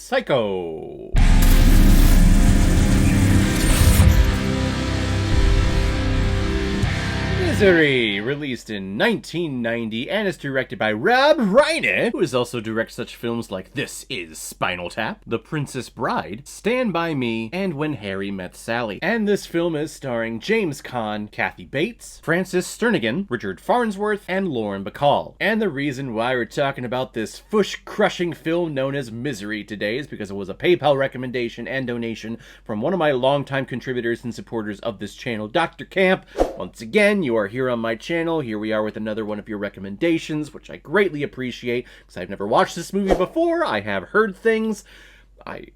Psycho. Misery, released in 1990 and is directed by Rob Reiner, who has also directed such films like This Is Spinal Tap, The Princess Bride, Stand By Me, and When Harry Met Sally. And this film is starring James Caan, Kathy Bates, Frances Sternigan, Richard Farnsworth, and Lauren Bacall. And the reason why we're talking about this fush-crushing film known as Misery today is because it was a PayPal recommendation and donation from one of my longtime contributors and supporters of this channel, Dr. Camp. Once again, you are here on my channel. Here we are with another one of your recommendations, which I greatly appreciate, because I've never watched this movie before. I have heard things. I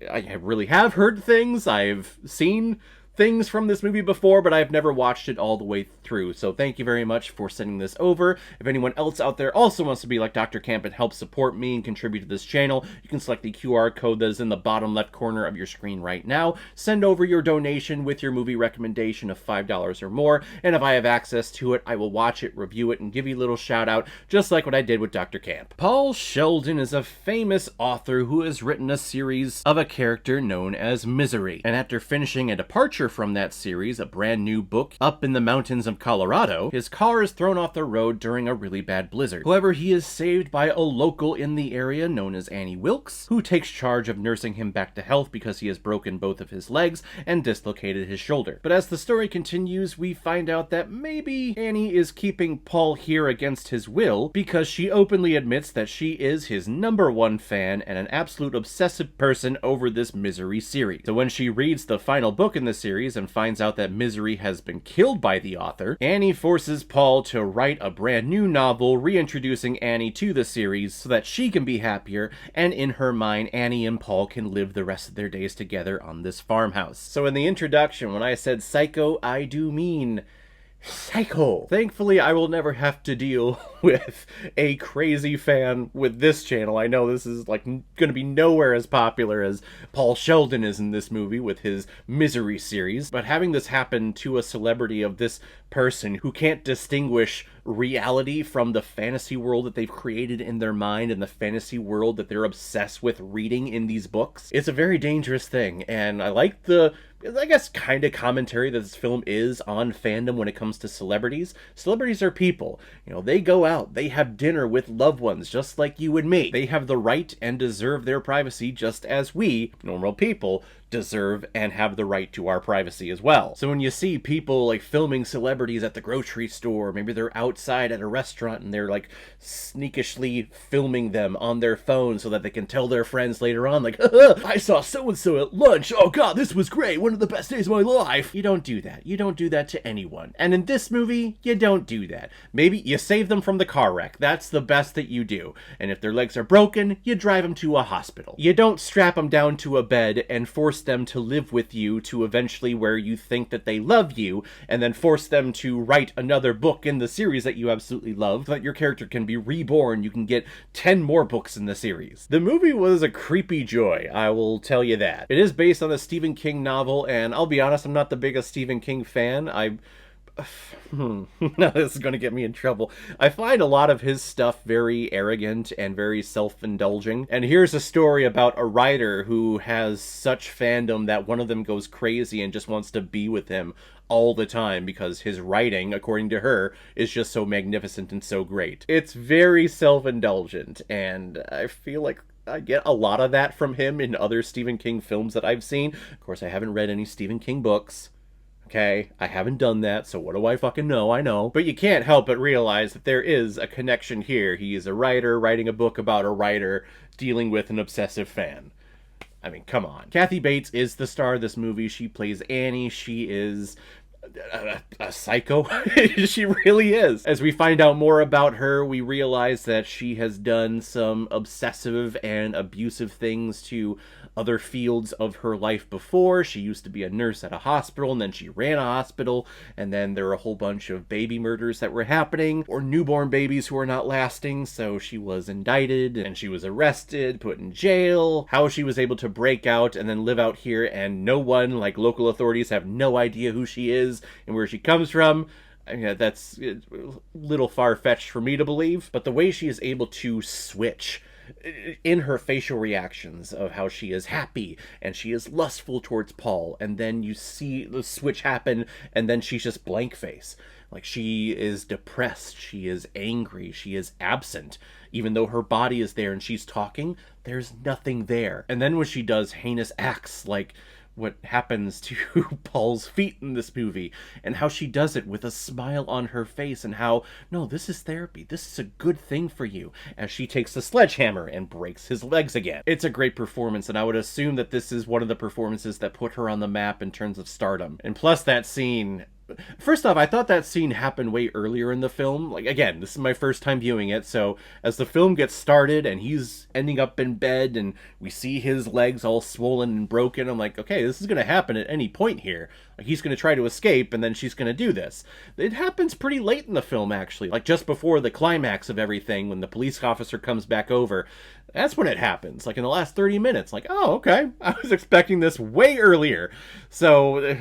really have heard things. I've seen things from this movie before, but I've never watched it all the way through. So thank you very much for sending this over. If anyone else out there also wants to be like Dr. Camp and help support me and contribute to this channel, you can select the QR code that is in the bottom left corner of your screen right now. Send over your donation with your movie recommendation of $5 or more, and if I have access to it, I will watch it, review it, and give you a little shout out, just like what I did with Dr. Camp. Paul Sheldon is a famous author who has written a series of a character known as Misery, and after finishing A Departure from that series, a brand new book, Up in the Mountains of Colorado, his car is thrown off the road during a really bad blizzard. However, he is saved by a local in the area known as Annie Wilkes, who takes charge of nursing him back to health because he has broken both of his legs and dislocated his shoulder. But as the story continues, we find out that maybe Annie is keeping Paul here against his will because she openly admits that she is his #1 fan and an absolute obsessive person over this Misery series. So when she reads the final book in the series and finds out that Misery has been killed by the author, Annie forces Paul to write a brand new novel reintroducing Annie to the series so that she can be happier, and in her mind, Annie and Paul can live the rest of their days together on this farmhouse. So in the introduction, when I said psycho, I do mean Psycho. Thankfully, I will never have to deal with a crazy fan with this channel. I know this is like gonna be nowhere as popular as Paul Sheldon is in this movie with his Misery series, but having this happen to a celebrity of this person who can't distinguish reality from the fantasy world that they've created in their mind and the fantasy world that they're obsessed with reading in these books, it's a very dangerous thing. And I like the, I guess, kind of commentary that this film is on fandom when it comes to celebrities. Celebrities are people. You know, they go out, they have dinner with loved ones just like you and me. They have the right and deserve their privacy just as we, normal people, deserve and have the right to our privacy as well. So when you see people like filming celebrities at the grocery store, maybe they're outside at a restaurant and they're like sneakishly filming them on their phone so that they can tell their friends later on, like, I saw so-and-so at lunch, oh god, this was great, one of the best days of my life. You don't do that. You don't do that to anyone. And in this movie, you don't do that. Maybe you save them from the car wreck. That's the best that you do. And if their legs are broken, you drive them to a hospital. You don't strap them down to a bed and force them to live with you to eventually where you think that they love you, and then force them to write another book in the series that you absolutely love so that your character can be reborn. You can get 10 more books in the series. The movie was a creepy joy, I will tell you that. It is based on a Stephen King novel, and I'll be honest, I'm not the biggest Stephen King fan. No, this is going to get me in trouble. I find a lot of his stuff very arrogant and very self-indulging. And here's a story about a writer who has such fandom that one of them goes crazy and just wants to be with him all the time because his writing, according to her, is just so magnificent and so great. It's very self-indulgent, and I feel like I get a lot of that from him in other Stephen King films that I've seen. Of course, I haven't read any Stephen King books. Okay, I haven't done that, so what do I fucking know? I know. But you can't help but realize that there is a connection here. He is a writer writing a book about a writer dealing with an obsessive fan. I mean, come on. Kathy Bates is the star of this movie. She plays Annie. She is a psycho. She really is. As we find out more about her, we realize that she has done some obsessive and abusive things to other fields of her life before. She used to be a nurse at a hospital, and then she ran a hospital, and then there were a whole bunch of baby murders that were happening, or newborn babies who were not lasting, so she was indicted, and she was arrested, put in jail. How she was able to break out and then live out here, and no one, like local authorities, have no idea who she is and where she comes from. I mean, that's a little far-fetched for me to believe, but the way she is able to switch in her facial reactions of how she is happy and she is lustful towards Paul, and then you see the switch happen and then she's just blank face. Like, she is depressed, she is angry, she is absent. Even though her body is there and she's talking, there's nothing there. And then when she does heinous acts like what happens to Paul's feet in this movie, and how she does it with a smile on her face, and how, no, this is therapy, this is a good thing for you, as she takes the sledgehammer and breaks his legs again. It's a great performance, and I would assume that this is one of the performances that put her on the map in terms of stardom. And plus that scene, first off, I thought that scene happened way earlier in the film. Like, again, this is my first time viewing it, so as the film gets started and he's ending up in bed and we see his legs all swollen and broken, I'm like, okay, this is going to happen at any point here. Like, he's going to try to escape and then she's going to do this. It happens pretty late in the film, actually. Like, just before the climax of everything, when the police officer comes back over. That's when it happens, like in the last 30 minutes. Like, oh, okay, I was expecting this way earlier. So,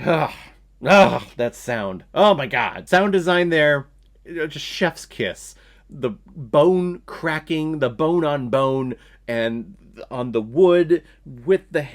that sound. Oh my god. Sound design there, just chef's kiss. The bone cracking, the bone on bone, and on the wood with the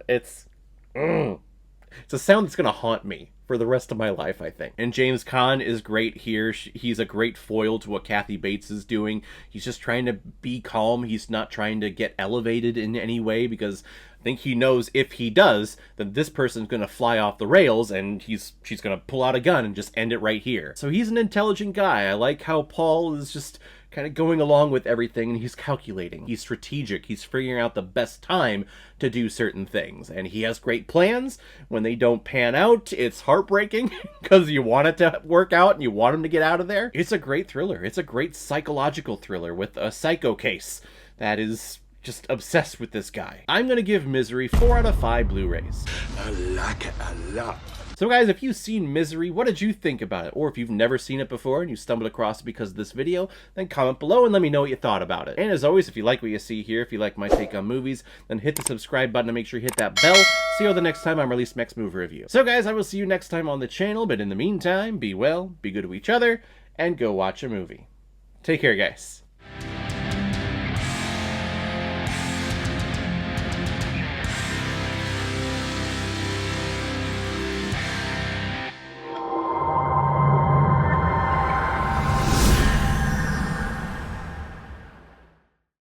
it's a sound that's gonna haunt me for the rest of my life, I think. And James Caan is great here. He's a great foil to what Kathy Bates is doing. He's just trying to be calm. He's not trying to get elevated in any way, because I think he knows if he does, then this person's gonna fly off the rails and she's gonna pull out a gun and just end it right here. So he's an intelligent guy. I like how Paul is just kind of going along with everything, and he's calculating. He's strategic. He's figuring out the best time to do certain things, and he has great plans. When they don't pan out, it's heartbreaking because you want it to work out and you want him to get out of there. It's a great thriller. It's a great psychological thriller with a psycho case that is just obsessed with this guy. I'm gonna give Misery 4 out of 5 Blu-rays. I like it a lot. So guys, if you've seen Misery, what did you think about it? Or if you've never seen it before and you stumbled across it because of this video, then comment below and let me know what you thought about it. And as always, if you like what you see here, if you like my take on movies, then hit the subscribe button and make sure you hit that bell. See you the next time I release next movie review. So guys, I will see you next time on the channel, but in the meantime, be well, be good to each other, and go watch a movie. Take care, guys.